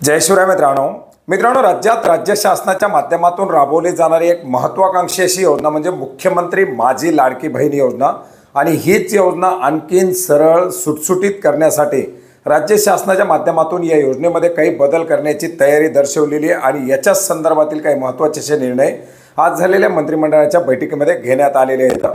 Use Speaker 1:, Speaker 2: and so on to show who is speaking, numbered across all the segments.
Speaker 1: जय शिवराय मित्रांनो, राज्यात राज्य शासनाच्या माध्यमातून राबवली जाणारी एक महत्त्वाकांक्षी अशी योजना म्हणजे मुख्यमंत्री माझी लाडकी बहीण योजना। आणि हीच योजना आणखीन सरळ सुटसुटीत करण्यासाठी राज्य शासनाच्या माध्यमातून या योजनेमध्ये काही बदल करण्याची तयारी दर्शवलेली आहे। आणि याच्या संदर्भातील काही महत्त्वाचे असे निर्णय आज झालेल्या मंत्रिमंडळाच्या बैठकीमध्ये घेण्यात आलेले आहेत।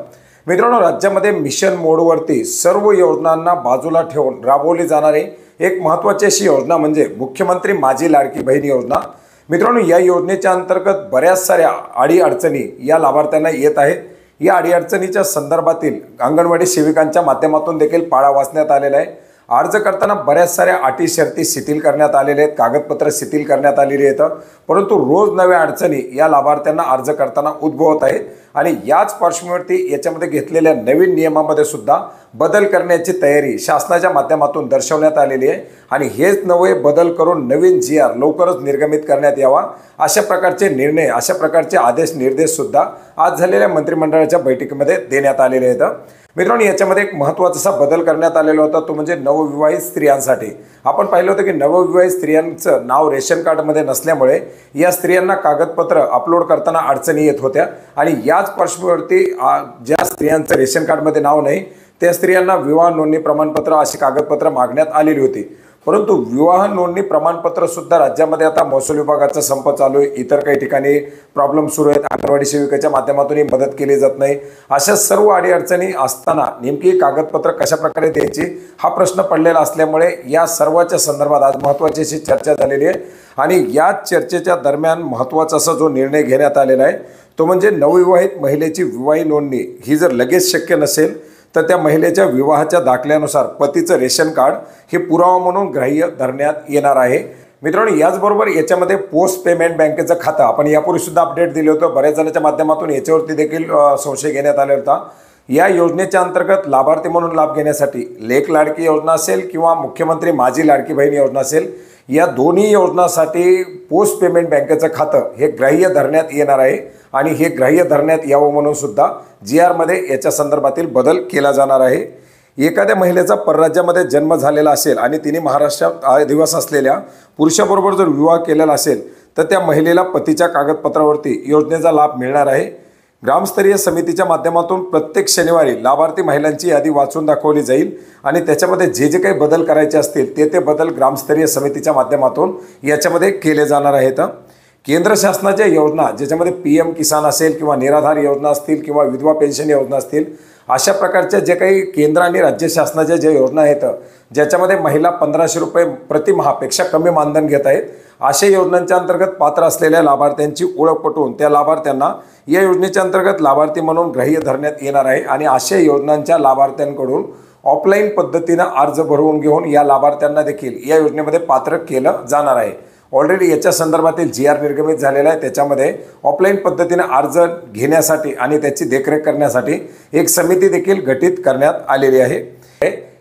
Speaker 1: मित्रांनो, राज्यामध्ये मिशन मोडवरती सर्व योजनांना बाजूला ठेवून राबवली जाणारी एक महत्त्वाची अशी योजना म्हणजे मुख्यमंत्री माझी लाडकी बहीण योजना। मित्रांनो, या योजनेच्या अंतर्गत बऱ्याच साऱ्या अडीअडचणी या लाभार्थ्यांना येत आहेत। या अडीअडचणीच्या संदर्भातील अंगणवाडी सेविकांच्या माध्यमातून देखील पाळा वाचण्यात आलेला आहे। अर्ज करताना बऱ्याच साऱ्या अटी शर्ती शिथिल करण्यात आलेल्या आहेत, कागदपत्र शिथिल करण्यात आलेली आहेत। परंतु रोज नव्या अडचणी या लाभार्थ्यांना अर्ज करताना उद्भवत आहेत। आणि याच पार्श्वभूमीवरती याच्यामध्ये घेतलेल्या नवीन नियमामध्ये सुद्धा बदल करण्याची तयारी शासनाच्या माध्यमातून दर्शवण्यात आलेली आहे। आणि हेच नवे बदल करून नवीन GR लवकरच निर्गमित करण्यात यावा अशा प्रकारचे निर्णय, अशा प्रकारचे आदेश निर्देश सुद्धा आज झालेल्या मंत्रिमंडळाच्या बैठकीमध्ये देण्यात आलेले आहेत। मित्रांनो, याच्यामध्ये एक महत्त्वाचा असा बदल करण्यात आलेला होता, तो म्हणजे नवविवाहित स्त्रियांसाठी। आपण पाहिलं होतं की नवविवाहित स्त्रियांचं नाव रेशन कार्डमध्ये नसल्यामुळे या स्त्रियांना कागदपत्र अपलोड करताना अडचणी येत होत्या। आणि याच पार्श्वभूमीवरती ज्या स्त्रियांचं रेशन कार्डमध्ये नाव नाही त्या स्त्रियांना विवाह नोंदणी प्रमाणपत्र अशी कागदपत्र मागण्यात आलेली होती। परंतु विवाह नोंदणी प्रमाणपत्र सुद्धा राज्यामध्ये आता महसूल विभागाचा संप चालू आहे, इतर काही ठिकाणी प्रॉब्लेम सुरू आहेत, अंगणवाडी सेविकेच्या माध्यमातूनही मदत केली जात नाही। अशा सर्व अडीअडचणी असताना नेमकी कागदपत्र कशा प्रकारे द्यायची हा प्रश्न पडलेला असल्यामुळे या सर्वाच्या संदर्भात आज महत्त्वाची अशी चर्चा झालेली आहे। आणि या चर्चेच्या दरम्यान महत्त्वाचा असा जो निर्णय घेण्यात आलेला आहे तो म्हणजे नवविवाहित महिलेची विवाह नोंदणी ही जर लगेच शक्य नसेल तर त्या महिलेच्या विवाहाच्या दाखल्यानुसार पतीचं रेशन कार्ड हे पुरावा म्हणून ग्राह्य धरण्यात येणार आहे। मित्रांनो, याचबरोबर याच्यामध्ये पोस्ट पेमेंट बँकेचं खातं आपण यापूर्वी सुद्धा अपडेट दिले होतं, बऱ्याच जणांच्या माध्यमातून याच्यावरती देखील संशय घेण्यात आला होता। या योजनेच्या अंतर्गत लाभार्थी म्हणून लाभ घेण्यासाठी लेक लाडकी योजना असेल किंवा मुख्यमंत्री माझी लाडकी बहीण योजना असेल, या दोन्ही योजनांसाठी पोस्ट पेमेंट बँकेचं खातं हे ग्राह्य धरण्यात येणार आहे। आणि हे ग्राह्य धरण्यात यावं म्हणून सुद्धा GR मध्ये याच्या संदर्भातील बदल केला जाणार आहे। एखाद्या महिलेचा परराज्यामध्ये जन्म झालेला असेल आणि तिने महाराष्ट्रात आदिवास असलेल्या पुरुषाबरोबर जर विवाह केलेला असेल तर त्या महिलेला पतीच्या कागदपत्रावरती योजनेचा लाभ मिळणार आहे। ग्रामस्तरीय समितीच्या माध्यमातून प्रत्येक शनिवारी लाभार्थी महिलांची यादी वाचून दाखवली जाईल आणि त्याच्यामध्ये जे जे काही बदल करायचे असतील ते बदल ग्रामस्तरीय समितीच्या माध्यमातून याच्यामध्ये केले जाणार आहेत। केंद्र शासनाच्या योजना ज्याच्यामध्ये PM किसान असेल किंवा निराधार योजना असतील किंवा विधवा पेन्शन योजना असतील, अशा प्रकारच्या जे काही केंद्र आणि राज्य शासनाच्या ज्या योजना आहेत ज्याच्यामध्ये महिला 1500 रुपये प्रतिमाहापेक्षा कमी मानधन घेत आहेत, अशा योजनांच्या अंतर्गत पात्र असलेल्या लाभार्थ्यांची ओळख पटवून त्या लाभार्थ्यांना या योजनेच्या अंतर्गत लाभार्थी म्हणून ग्राह्य धरण्यात येणार आहे। आणि अशा योजनांच्या लाभार्थ्यांकडून ऑफलाईन पद्धतीने अर्ज भरवून घेऊन या लाभार्थ्यांना देखील या योजनेमध्ये पात्र केलं जाणार आहे। ऑलरेडी याच्या संदर्भातील GR निर्गमित झालेला आहे, त्याच्यामध्ये ऑफलाईन पद्धतीने अर्ज घेण्यासाठी आणि त्याची देखरेख करण्यासाठी एक समिती देखील गठीत करण्यात आलेली आहे।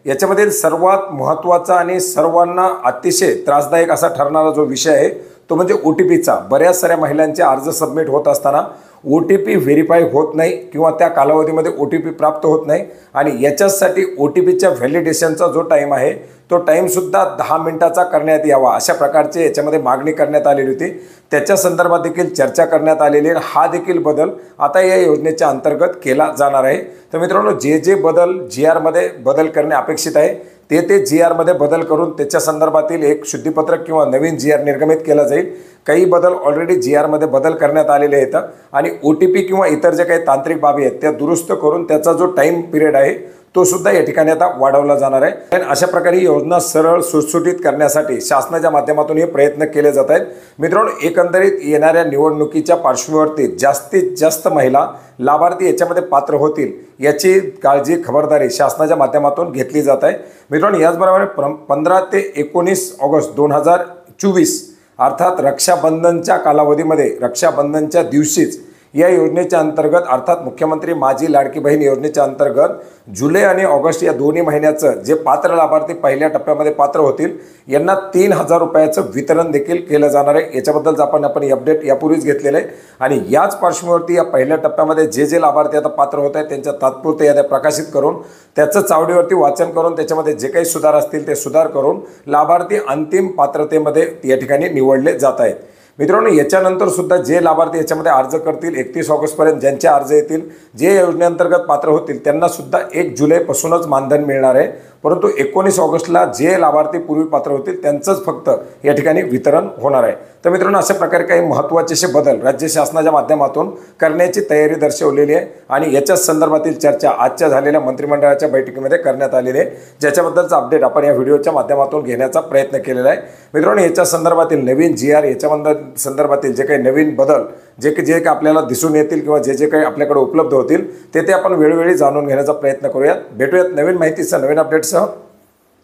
Speaker 1: याच्यामध्ये सर्वात महत्त्वाचा आणि सर्वांना अतिशय त्रासदायक असा ठरणारा जो विषय आहे तो म्हणजे OTPचा। बऱ्याच साऱ्या महिलांचे अर्ज सबमिट होत असताना OTP व्हेरीफाय होत नाही किंवा त्या कालावधीमध्ये OTP प्राप्त होत नाही। आणि याच्यासाठी OTPच्या व्हॅलिडेशनचा जो टाईम आहे तो टाईमसुद्धा 10 मिनिटाचा करण्यात यावा अशा प्रकारचे याच्यामध्ये मागणी करण्यात आलेली होती। त्याच्या संदर्भात देखील चर्चा करण्यात आलेली आहे। हा देखील बदल आता या योजनेच्या अंतर्गत केला जाणार आहे। तर मित्रांनो, जे जे बदल GR मध्ये बदल करणे अपेक्षित आहे ते GR मध्ये बदल करून त्याच्या संदर्भातील एक शुद्धीपत्रक किंवा नवीन GR निर्गमित केला जाईल। काही बदल ऑलरेडी GR मध्ये बदल करण्यात आलेले आहेत आणि OTP किंवा इतर जे काही तांत्रिक बाबी आहेत त्या दुरुस्त करून त्याचा जो टाइम पिरियड आहे तो सुद्धा या ठिकाणी आता वाढवला जाणार आहे। अशा प्रकारे योजना सरळ सुटसुटीत करण्यासाठी शासनाच्या माध्यमातून हे प्रयत्न केले जात आहेत। मित्रांनो, एकंदरीत येणाऱ्या निवडणुकीच्या पार्श्वभूमीवरती जास्तीत जास्त महिला लाभार्थी याच्यामध्ये पात्र होतील याची काळजी खबरदारी शासनाच्या माध्यमातून घेतली जात आहे। मित्रांनो, याचबरोबर 15 ते 19 ऑगस्ट 2024 अर्थात रक्षाबंधनच्या कालावधीमध्ये रक्षाबंधनच्या दिवशीच या योजनेच्या अंतर्गत अर्थात मुख्यमंत्री माझी लाडकी बहीण योजनेच्या अंतर्गत जुलै आणि ऑगस्ट या दोन्ही महिन्याचं जे पात्र लाभार्थी पहिल्या टप्प्यामध्ये पात्र होतील यांना 3,000 रुपयाचं वितरण देखील केलं जाणार आहे। याच्याबद्दल आपण अपडेट यापूर्वीच घेतलेलं आहे आणि याच पार्श्वभूमीवरती या पहिल्या टप्प्यामध्ये जे लाभार्थी आता पात्र होत आहेत त्यांच्या तात्पुरत्या याद्या प्रकाशित करून त्याचं चावडीवरती वाचन करून त्याच्यामध्ये जे काही सुधार असतील ते सुधार करून लाभार्थी अंतिम पात्रतेमध्ये या ठिकाणी निवडले जात आहेत। मित्रांनो, याच्यानंतर सुद्धा जे लाभार्थी याच्यामध्ये अर्ज करतील 31 ऑगस्टपर्यंत ज्यांचे अर्ज येतील जे योजनेअंतर्गत पात्र होतील त्यांना सुद्धा 1 जुलैपासूनच मानधन मिळणार आहे, परंतु 19 ऑगस्टला जे लाभार्थी पूर्वी पात्र होतील त्यांचंच फक्त या ठिकाणी वितरण होणार आहे। तर मित्रांनो, अशा प्रकारे काही महत्त्वाचे बदल राज्य शासनाच्या माध्यमातून करण्याची तयारी दर्शवलेली आहे आणि याच्या संदर्भातील चर्चा आजच्या झालेल्या मंत्रिमंडळाच्या बैठकीमध्ये करण्यात आलेली आहे, ज्याच्याबद्दलचा अपडेट आपण या व्हिडिओच्या माध्यमातून घेण्याचा प्रयत्न केलेला आहे। मित्रांनो, याच्या संदर्भातील नवीन GR याच्या संदर्भातील जे काही नवीन बदल जे काही आपल्याला दिसून येतील किंवा जे काही आपल्याकडे उपलब्ध होतील ते आपण वेळोवेळी जाणून घेण्याचा प्रयत्न करूयात। भेटूयात नवीन माहितीसह नवीन अपडेट्ससह।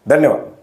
Speaker 1: धन्यवाद।